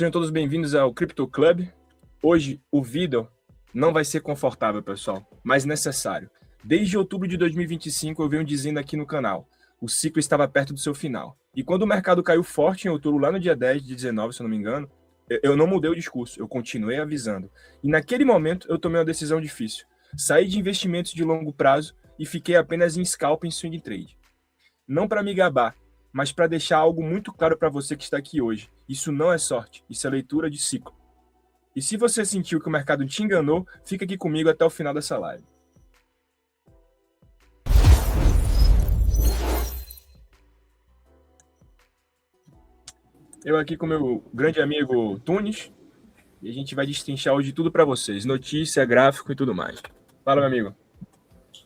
Sejam todos bem-vindos ao Crypto Club. Hoje o vídeo não vai ser confortável, pessoal, mas necessário. Desde outubro de 2025 eu venho dizendo aqui no canal, o ciclo estava perto do seu final. E quando o mercado caiu forte em outubro, lá no dia 10 de 19, se eu não me engano, eu não mudei o discurso, eu continuei avisando. E naquele momento eu tomei uma decisão difícil. Saí de investimentos de longo prazo e fiquei apenas em scalp em swing trade. Não para me gabar, mas para deixar algo muito claro para você que está aqui hoje. Isso não é sorte, isso é leitura de ciclo. E se você sentiu que o mercado te enganou, fica aqui comigo até o final dessa live. Eu aqui com meu grande amigo Tunis, e a gente vai destrinchar hoje tudo para vocês, notícia, gráfico e tudo mais. Fala, meu amigo.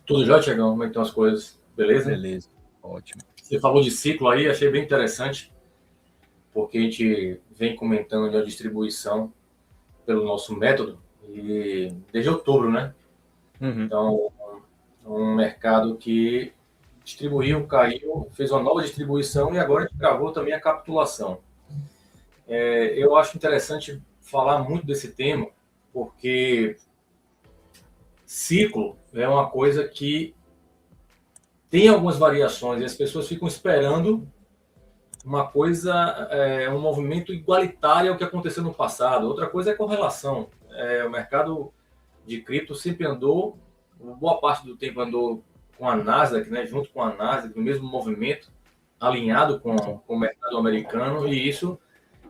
Tudo já, Tiagão? Como é que estão as coisas? Beleza? Beleza, ótimo. Você falou de ciclo aí, achei bem interessante, porque a gente vem comentando de a distribuição pelo nosso método, e desde outubro, né? Então, um mercado que distribuiu, caiu, fez uma nova distribuição e agora a gente gravou também a capitulação. Eu acho interessante falar muito desse tema, porque ciclo é uma coisa que tem algumas variações e as pessoas ficam esperando uma coisa, um movimento igualitário ao que aconteceu no passado. Outra coisa é correlação. O mercado de cripto sempre andou, boa parte do tempo andou com a Nasdaq, né, junto com a Nasdaq, no mesmo movimento, alinhado com o mercado americano, e isso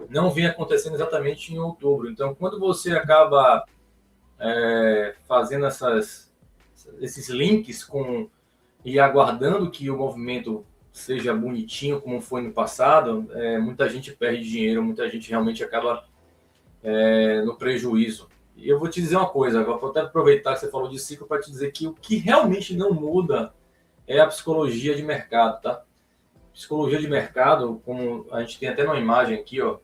não vem acontecendo exatamente em outubro. Então, quando você acaba fazendo esses links e aguardando que o movimento seja bonitinho como foi no passado, muita gente perde dinheiro, muita gente realmente acaba no prejuízo. E eu vou te dizer uma coisa, vou até aproveitar que você falou de ciclo para te dizer que o que realmente não muda é a psicologia de mercado, tá? Psicologia de mercado, como a gente tem até uma imagem aqui, ó,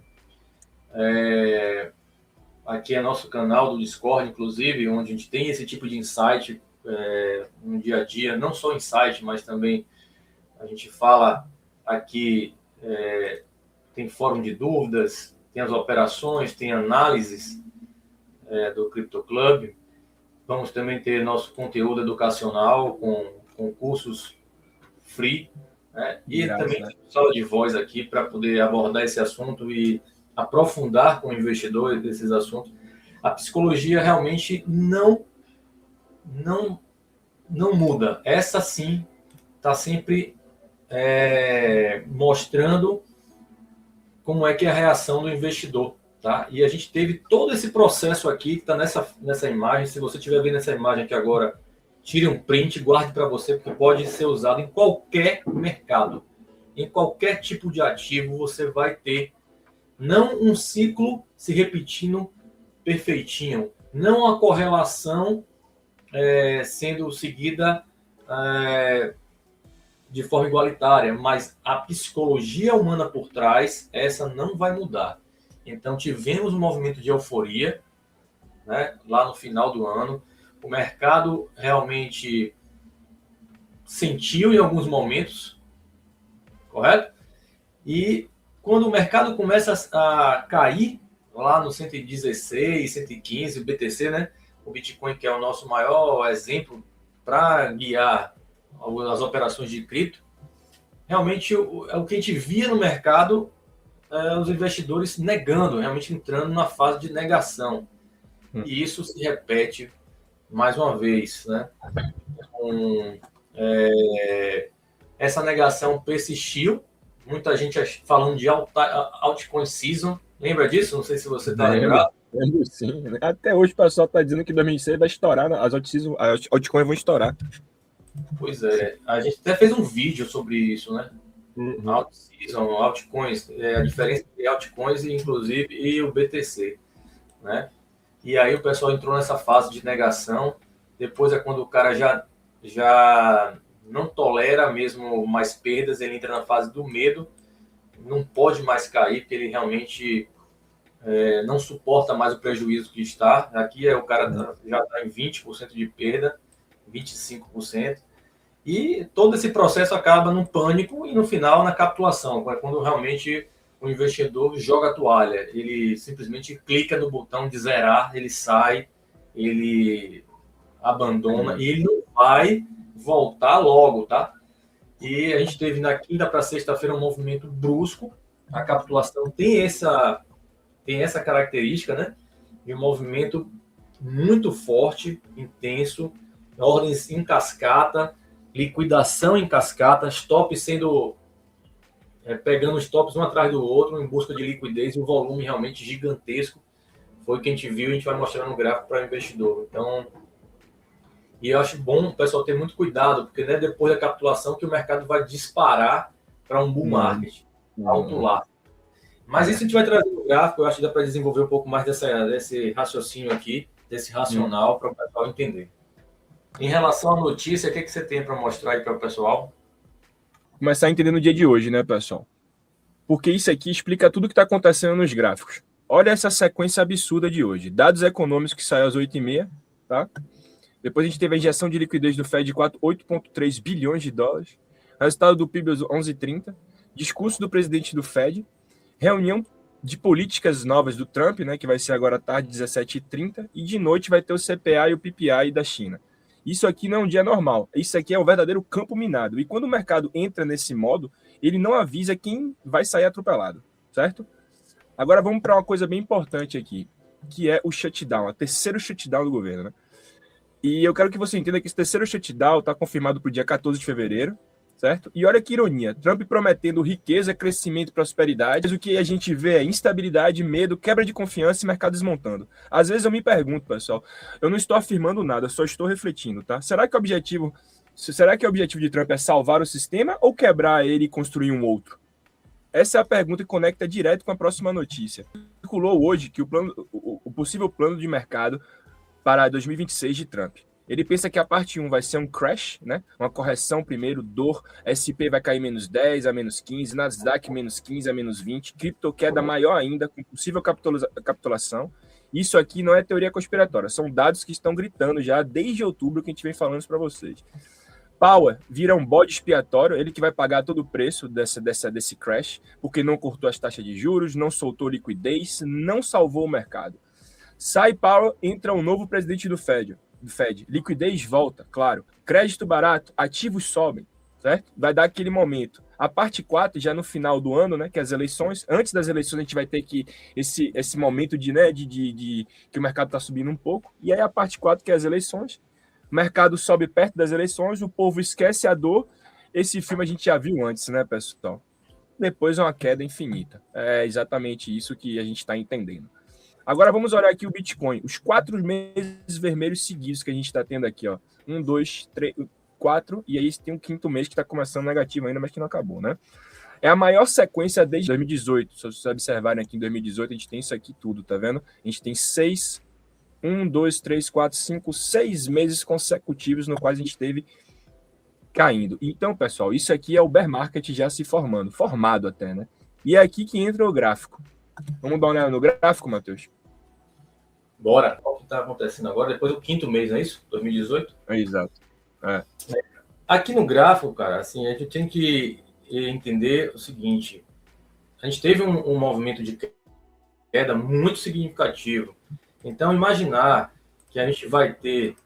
aqui é nosso canal do Discord, inclusive, onde a gente tem esse tipo de insight no dia a dia, não só insight, mas também a gente fala aqui, tem fórum de dúvidas, tem as operações, tem análises do Crypto Club. Vamos também ter nosso conteúdo educacional com cursos free, né? E também tem sala de voz aqui para poder abordar esse assunto e aprofundar com o investidor desses assuntos. A psicologia realmente não muda. Essa sim está sempre mostrando como é que é a reação do investidor, tá? E a gente teve todo esse processo aqui que está nessa imagem. Se você estiver vendo essa imagem aqui agora, tire um print, guarde para você, porque pode ser usado em qualquer mercado, em qualquer tipo de ativo. Você vai ter não um ciclo se repetindo perfeitinho, não a correlação sendo seguida de forma igualitária, mas a psicologia humana por trás, essa não vai mudar. Então, tivemos um movimento de euforia, né, lá no final do ano. O mercado realmente sentiu em alguns momentos, correto? E quando o mercado começa a cair, lá no 116, 115, o BTC, né, o Bitcoin, que é o nosso maior exemplo para guiar as operações de cripto, realmente o que a gente via no mercado, os investidores negando, realmente entrando na fase de negação. E isso se repete mais uma vez, né? Essa negação persistiu, muita gente falando de altcoin season. Lembra disso? Não sei se você está lembrado. Lembro sim. Até hoje o pessoal está dizendo que 2026 vai estourar, as altcoins vão estourar. Pois é, a gente até fez um vídeo sobre isso, né? Alt-season, altcoins, a diferença entre altcoins inclusive e o BTC, né? E aí o pessoal entrou nessa fase de negação. Depois é quando o cara já não tolera mesmo mais perdas, ele entra na fase do medo, não pode mais cair, porque ele realmente não suporta mais o prejuízo que está. Aqui o cara já está em 20% de perda, 25%. E todo esse processo acaba num pânico e no final na capitulação, quando realmente o investidor joga a toalha. Ele simplesmente clica no botão de zerar, ele sai, ele abandona e ele não vai voltar logo, tá? E a gente teve na quinta para sexta-feira um movimento brusco. A capitulação tem essa característica, né? De um movimento muito forte, intenso, ordens em cascata, liquidação em cascata, stop sendo pegando os tops um atrás do outro em busca de liquidez, um volume realmente gigantesco. Foi o que a gente viu e a gente vai mostrar no gráfico para o investidor. Então, e eu acho bom o pessoal ter muito cuidado, porque não é depois da capitulação que o mercado vai disparar para um bull market alto lá. Mas isso a gente vai trazer no gráfico, eu acho que dá para desenvolver um pouco mais desse raciocínio aqui, desse racional, para o pessoal entender. Em relação à notícia, o que você tem para mostrar aí para o pessoal? Começar a entender no dia de hoje, né, pessoal? Porque isso aqui explica tudo o que está acontecendo nos gráficos. Olha essa sequência absurda de hoje. Dados econômicos que saem às 8h30, tá? Depois a gente teve a injeção de liquidez do Fed de 8,3 bilhões de dólares. Resultado do PIB às 11h30. Discurso do presidente do Fed. Reunião de políticas novas do Trump, né, que vai ser agora à tarde, 17h30. E de noite vai ter o CPI e o PPI da China. Isso aqui não é um dia normal. Isso aqui é o verdadeiro campo minado. E quando o mercado entra nesse modo, ele não avisa quem vai sair atropelado, certo? Agora vamos para uma coisa bem importante aqui, que é o shutdown, o terceiro shutdown do governo, né? E eu quero que você entenda que esse terceiro shutdown está confirmado para o dia 14 de fevereiro, certo? E olha que ironia, Trump prometendo riqueza, crescimento e prosperidade, mas o que a gente vê é instabilidade, medo, quebra de confiança e mercado desmontando. Às vezes eu me pergunto, pessoal, eu não estou afirmando nada, só estou refletindo, tá? Será que o objetivo de Trump é salvar o sistema ou quebrar ele e construir um outro? Essa é a pergunta que conecta direto com a próxima notícia. Circulou hoje que o possível plano de mercado para 2026 de Trump. Ele pensa que a parte 1 vai ser um crash, né? Uma correção primeiro, dor, SP vai cair menos 10 a menos 15, Nasdaq menos 15 a menos 20, cripto queda maior ainda, com possível capitulação. Isso aqui não é teoria conspiratória, são dados que estão gritando já desde outubro que a gente vem falando isso para vocês. Powell vira um bode expiatório, ele que vai pagar todo o preço desse crash, porque não cortou as taxas de juros, não soltou liquidez, não salvou o mercado. Sai Powell, entra um novo presidente do Fed. Liquidez volta, claro. Crédito barato, ativos sobem, certo? Vai dar aquele momento. A parte 4, já no final do ano, né, que as eleições, antes das eleições a gente vai ter que esse momento de que o mercado está subindo um pouco. E aí a parte 4, que é as eleições. O mercado sobe perto das eleições, o povo esquece a dor. Esse filme a gente já viu antes, né, pessoal? Depois é uma queda infinita. É exatamente isso que a gente está entendendo. Agora vamos olhar aqui o Bitcoin. Os 4 meses vermelhos seguidos que a gente está tendo aqui, ó. 1, 2, 3, 4. E aí tem um quinto mês que está começando negativo ainda, mas que não acabou, né? É a maior sequência desde 2018. Se vocês observarem aqui em 2018, a gente tem isso aqui tudo, tá vendo? A gente tem 1, 2, 3, 4, 5, 6 meses consecutivos no quais a gente teve caindo. Então, pessoal, isso aqui é o bear market já se formado até, né? E é aqui que entra o gráfico. Vamos dar uma olhada no gráfico, Matheus? Bora. O que está acontecendo agora? Depois do quinto mês, não é isso? 2018? Exato. Aqui no gráfico, cara, assim, a gente tem que entender o seguinte. A gente teve um movimento de queda muito significativo. Então, imaginar que a gente vai ter,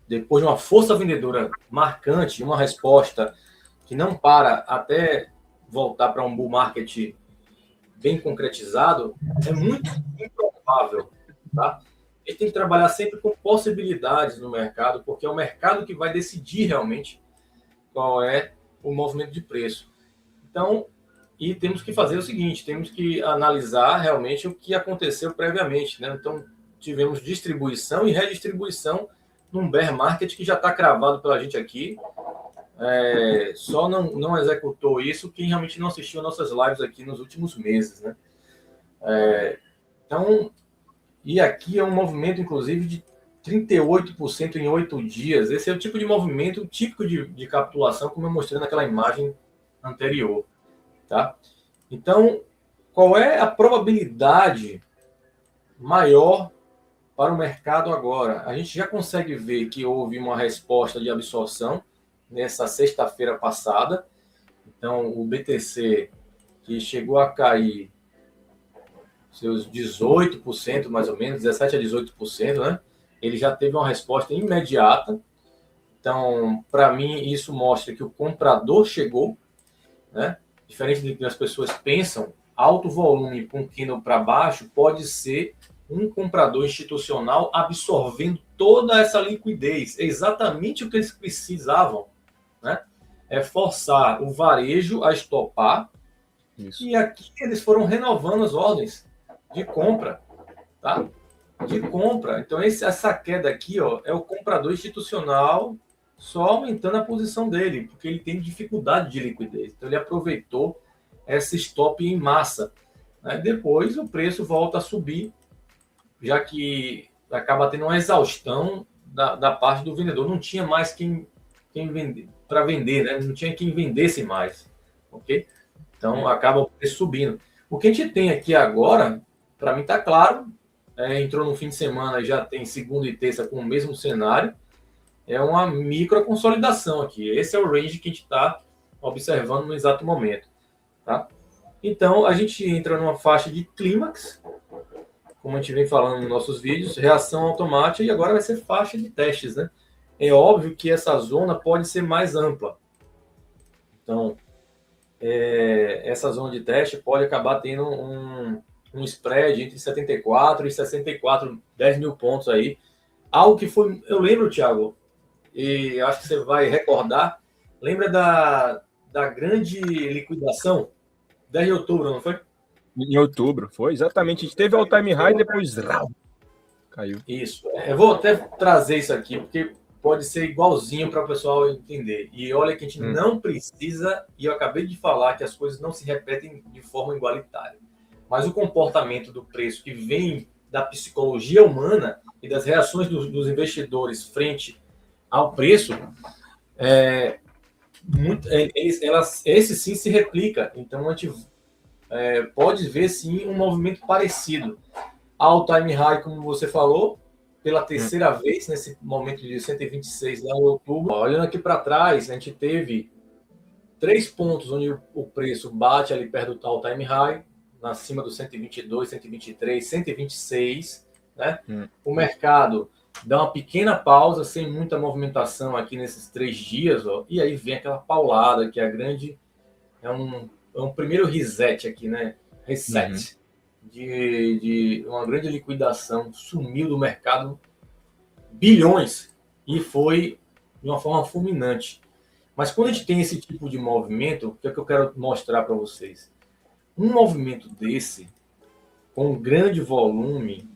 depois de uma força vendedora marcante, uma resposta que não para até voltar para um bull market bem concretizado, é muito improvável, tá? A gente tem que trabalhar sempre com possibilidades no mercado, porque é o mercado que vai decidir realmente qual é o movimento de preço. Então, e temos que fazer o seguinte, temos que analisar realmente o que aconteceu previamente, né? Então, tivemos distribuição e redistribuição num bear market que já está cravado pela gente aqui. Só não executou isso quem realmente não assistiu nossas lives aqui nos últimos meses, né? Então, e aqui é um movimento, inclusive, de 38% em 8 dias. Esse é o tipo de movimento típico de capitulação, como eu mostrei naquela imagem anterior, tá? Então, qual é a probabilidade maior para o mercado agora? A gente já consegue ver que houve uma resposta de absorção nessa sexta-feira passada. Então, o BTC que chegou a cair seus 18%, mais ou menos, 17% a 18%, né? Ele já teve uma resposta imediata. Então, para mim, isso mostra que o comprador chegou, né? Diferente do que as pessoas pensam, alto volume com candle para baixo pode ser um comprador institucional absorvendo toda essa liquidez. É exatamente o que eles precisavam, né? É forçar o varejo a estopar. Isso. E aqui eles foram renovando as ordens de compra, tá? De compra. Então, essa queda aqui, ó, é o comprador institucional só aumentando a posição dele, porque ele tem dificuldade de liquidez. Então, ele aproveitou essa stop em massa. Né? Depois, o preço volta a subir, já que acaba tendo uma exaustão da parte do vendedor. Não tinha mais quem vender, para vender, né? Não tinha quem vendesse mais, ok? Então, acaba o preço subindo. O que a gente tem aqui agora, para mim está claro, entrou no fim de semana, já tem segunda e terça com o mesmo cenário, é uma micro consolidação aqui. Esse é o range que a gente está observando no exato momento. Tá? Então, a gente entra numa faixa de clímax, como a gente vem falando nos nossos vídeos, reação automática, e agora vai ser faixa de testes. Né? É óbvio que essa zona pode ser mais ampla. Então, essa zona de teste pode acabar tendo um spread entre 74 e 64, 10 mil pontos aí. Algo que foi... Eu lembro, Thiago, e acho que você vai recordar, lembra da grande liquidação? 10 de outubro, não foi? Em outubro, foi exatamente. A gente teve all-time high e depois caiu. Isso. Eu vou até trazer isso aqui, porque pode ser igualzinho para o pessoal entender. E olha que a gente não precisa, e eu acabei de falar que as coisas não se repetem de forma igualitária. Mas o comportamento do preço que vem da psicologia humana e das reações dos investidores frente ao preço, esse sim se replica. Então, a gente pode ver, sim, um movimento parecido. All-time high, como você falou, pela terceira vez, nesse momento de 126 lá em outubro. Olhando aqui para trás, a gente teve 3 pontos onde o preço bate ali perto do all-time high, acima do 122, 123, 126. Né? O mercado dá uma pequena pausa, sem muita movimentação aqui nesses 3 dias, ó, e aí vem aquela paulada, que é a grande... É um primeiro reset aqui, né? Reset. De uma grande liquidação, sumiu do mercado bilhões e foi de uma forma fulminante. Mas quando a gente tem esse tipo de movimento, o que é que eu quero mostrar para vocês? Um movimento desse, com um grande volume,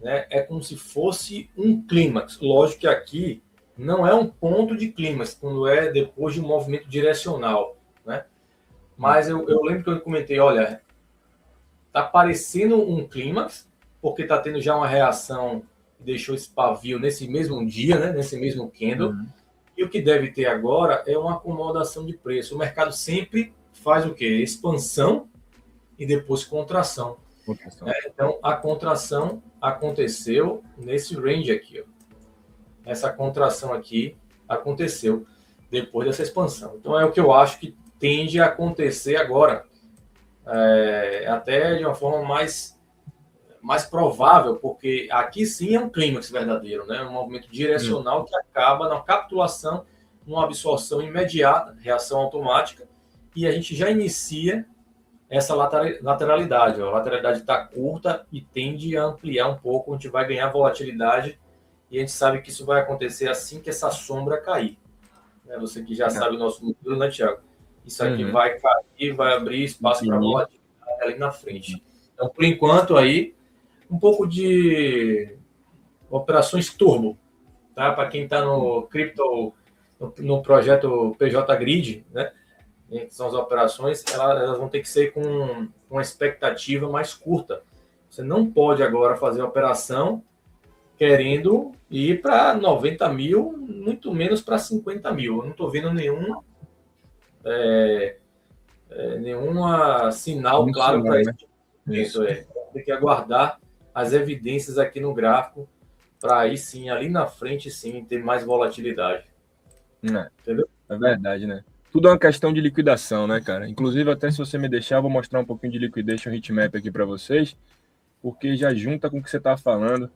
né, é como se fosse um clímax. Lógico que aqui não é um ponto de clímax, quando é depois de um movimento direcional. Né? Mas eu lembro que eu comentei, olha, está parecendo um clímax, porque está tendo já uma reação que deixou esse pavio nesse mesmo dia, né, nesse mesmo candle. E o que deve ter agora é uma acomodação de preço. O mercado sempre faz o quê? Expansão e depois contração. Então, a contração aconteceu nesse range aqui. Ó. Essa contração aqui aconteceu depois dessa expansão. Então, é o que eu acho que tende a acontecer agora. Até de uma forma mais provável, porque aqui sim é um clímax verdadeiro, né? Um movimento direcional que acaba na capitulação, numa absorção imediata, reação automática, e a gente já inicia essa lateralidade. A lateralidade está curta e tende a ampliar um pouco, a gente vai ganhar volatilidade, e a gente sabe que isso vai acontecer assim que essa sombra cair. Você que já sabe o nosso modelo, né, Thiago? Isso aqui vai cair, vai abrir espaço para volatilidade ali na frente. Então, por enquanto, aí, um pouco de operações turbo, tá? Para quem está no cripto, no projeto PJ Grid, né? Que são as operações, elas vão ter que ser com uma expectativa mais curta. Você não pode agora fazer a operação querendo ir para 90 mil, muito menos para 50 mil. Eu não estou vendo nenhum sinal claro para isso. Tem que aguardar as evidências aqui no gráfico para aí sim, ali na frente sim, ter mais volatilidade. Entendeu? É verdade, né? Tudo é uma questão de liquidação, né, cara? Inclusive, até se você me deixar, eu vou mostrar um pouquinho de liquidation heatmap aqui para vocês, porque já junta com o que você está falando,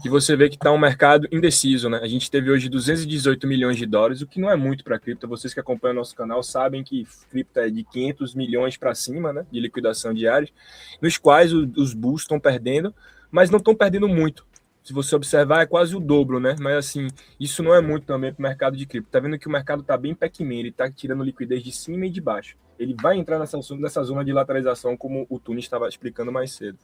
que você vê que está um mercado indeciso, né? A gente teve hoje 218 milhões de dólares, o que não é muito para cripto. Vocês que acompanham o nosso canal sabem que cripto é de 500 milhões para cima, né, de liquidação diária, nos quais os bulls estão perdendo, mas não estão perdendo muito. Se você observar, é quase o dobro, né? Mas assim, isso não é muito também para o mercado de cripto. Tá vendo que o mercado tá bem Pac-Man, ele tá tirando liquidez de cima e de baixo. Ele vai entrar nessa zona de lateralização, como o Tunis estava explicando mais cedo.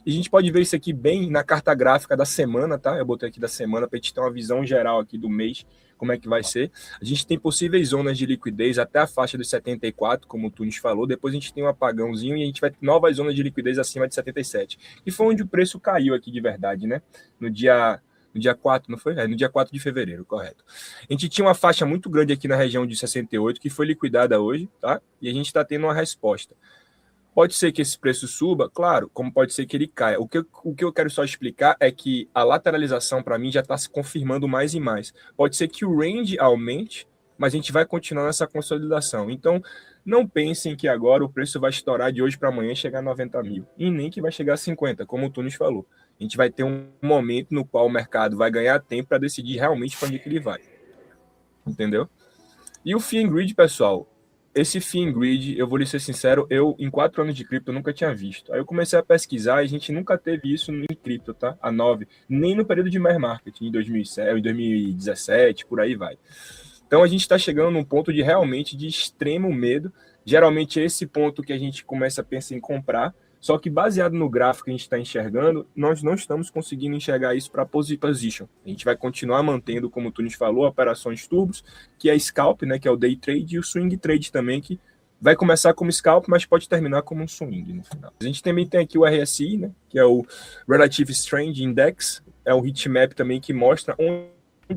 E a gente pode ver isso aqui bem na carta gráfica da semana, tá? Eu botei aqui da semana para a gente ter uma visão geral aqui do mês, como é que vai ser. A gente tem possíveis zonas de liquidez até a faixa dos 74, como o Tunis falou. Depois a gente tem um apagãozinho e a gente vai ter novas zonas de liquidez acima de 77. E foi onde o preço caiu aqui de verdade, né? No dia 4, não foi? No dia 4 de fevereiro, correto. A gente tinha uma faixa muito grande aqui na região de 68, que foi liquidada hoje, tá? E a gente está tendo uma resposta. Pode ser que esse preço suba, claro, como pode ser que ele caia. O que eu quero só explicar é que a lateralização, para mim, já está se confirmando mais e mais. Pode ser que o range aumente, mas a gente vai continuar nessa consolidação. Então, não pensem que agora o preço vai estourar de hoje para amanhã e chegar a 90 mil. E nem que vai chegar a 50, como o Tunis falou. A gente vai ter um momento no qual o mercado vai ganhar tempo para decidir realmente para onde que ele vai. Entendeu? E o Fiat Grid, pessoal, esse Fiat Grid, eu vou lhe ser sincero, eu em 4 anos de cripto nunca tinha visto. Aí eu comecei a pesquisar e a gente nunca teve isso em cripto, tá? A 9, nem no período de bear market, em 2007, em 2017, por aí vai. Então a gente está chegando num ponto de realmente de extremo medo. Geralmente é esse ponto que a gente começa a pensar em comprar, só que baseado no gráfico que a gente está enxergando, nós não estamos conseguindo enxergar isso para position. A gente vai continuar mantendo, como o Tunis falou, operações turbos, que é scalp, né, que é o day trade, e o swing trade também, que vai começar como scalp, mas pode terminar como um swing no final. A gente também tem aqui o RSI, né, que é o Relative Strength Index, é um heatmap também que mostra onde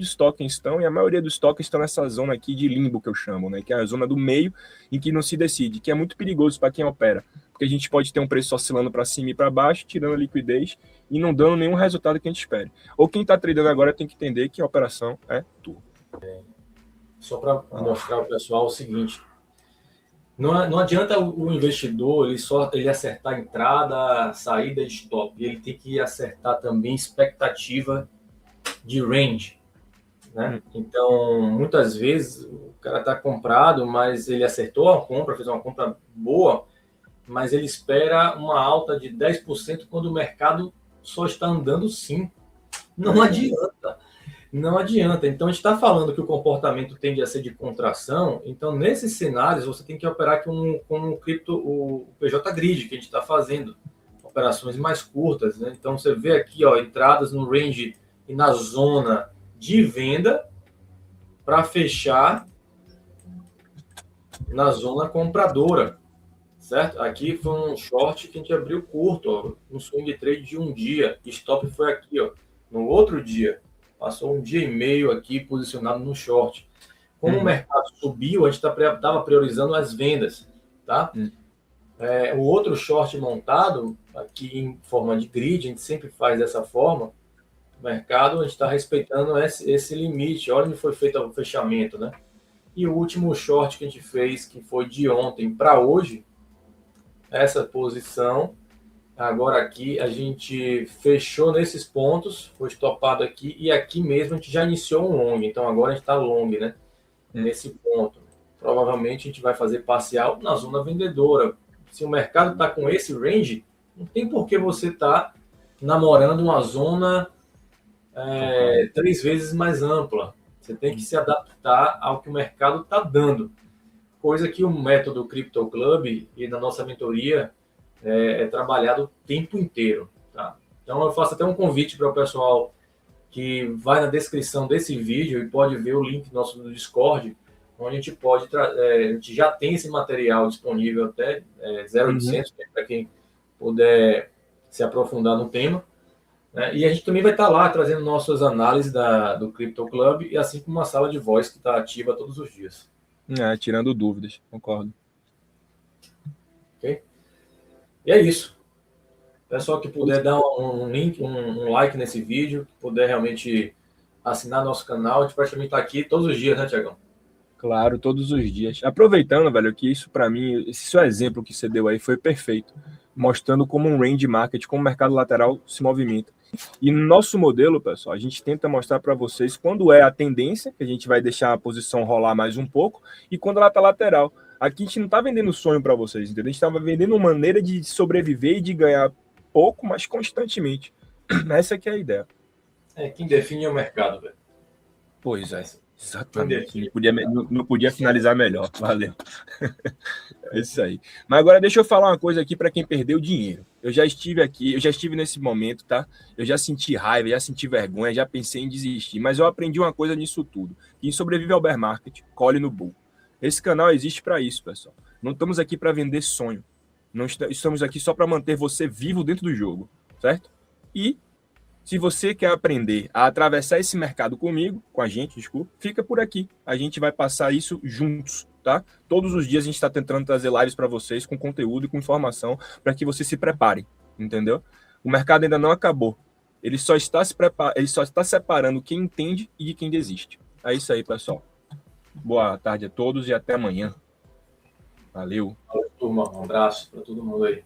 os tokens estão, e a maioria dos tokens estão nessa zona aqui de limbo que eu chamo, né, que é a zona do meio em que não se decide, que é muito perigoso para quem opera, porque a gente pode ter um preço oscilando para cima e para baixo, tirando a liquidez e não dando nenhum resultado que a gente espere. Ou quem está tradando agora tem que entender que a operação é turbo. Só para mostrar ao pessoal o seguinte, não adianta o investidor ele acertar entrada, saída e stop, ele tem que acertar também expectativa de range, né? Então, muitas vezes o cara está comprado, mas ele acertou a compra, fez uma compra boa, mas ele espera uma alta de 10% quando o mercado só está andando 5%. Não adianta. Não adianta. Então, a gente está falando que o comportamento tende a ser de contração. Então, nesses cenários, você tem que operar com o cripto, o PJ Grid, que a gente está fazendo. Operações mais curtas, né? Então, você vê aqui, ó, entradas no range e na zona de venda para fechar na zona compradora. Certo? Aqui foi um short que a gente abriu curto, ó, um swing trade de um dia. Stop foi aqui, ó, no outro dia. Passou um dia e meio aqui posicionado no short. Como o mercado subiu, a gente estava priorizando as vendas, tá? O outro short montado, aqui em forma de grid, a gente sempre faz dessa forma. O mercado, a gente está respeitando esse limite. Olha onde foi feito o fechamento, né? E o último short que a gente fez, que foi de ontem para hoje, essa posição, agora aqui a gente fechou nesses pontos, foi estopado aqui, e aqui mesmo a gente já iniciou um long, então agora a gente está long, né? Nesse ponto. Provavelmente a gente vai fazer parcial na zona vendedora. Se o mercado está com esse range, não tem por que você estar namorando uma zona 3 vezes mais ampla. Você tem que se adaptar ao que o mercado está dando. Coisa que o método Crypto Club e na nossa mentoria é trabalhado o tempo inteiro. Tá? Então, eu faço até um convite para o pessoal que vai na descrição desse vídeo e pode ver o link nosso no Discord, onde a gente pode a gente já tem esse material disponível até 0800, né, para quem puder se aprofundar no tema. Né? E a gente também vai estar lá trazendo nossas análises do Crypto Club, e assim como uma sala de voz que está ativa todos os dias. Tirando dúvidas, concordo. Ok? E é isso. Pessoal que puder dar um link, um like nesse vídeo, que puder realmente assinar nosso canal, a gente praticamente está aqui todos os dias, né, Tiagão? Claro, todos os dias. Aproveitando, velho, que isso para mim, esse seu exemplo que você deu aí foi perfeito, mostrando como um range market, como o mercado lateral se movimenta. E no nosso modelo, pessoal, a gente tenta mostrar para vocês quando é a tendência, que a gente vai deixar a posição rolar mais um pouco, e quando ela está lateral. Aqui a gente não está vendendo sonho para vocês, entendeu? A gente estava vendendo uma maneira de sobreviver e de ganhar pouco, mas constantemente. Essa que é a ideia. Quem define é o mercado, velho. Pois é, exatamente. Não podia finalizar melhor. Valeu. É isso aí. Mas agora deixa eu falar uma coisa aqui para quem perdeu dinheiro. Eu já estive aqui, eu já estive nesse momento, tá? Eu já senti raiva, já senti vergonha, já pensei em desistir. Mas eu aprendi uma coisa nisso tudo. Quem sobrevive ao bear market, colhe no bull. Esse canal existe para isso, pessoal. Não estamos aqui para vender sonho. Não estamos aqui só para manter você vivo dentro do jogo, certo? E se você quer aprender a atravessar esse mercado comigo, com a gente, desculpa, fica por aqui. A gente vai passar isso juntos, tá? Todos os dias a gente está tentando trazer lives para vocês com conteúdo e com informação para que vocês se preparem, entendeu? O mercado ainda não acabou. Ele só está separando quem entende e de quem desiste. É isso aí, pessoal. Boa tarde a todos e até amanhã. Valeu. Turma, um abraço para todo mundo aí.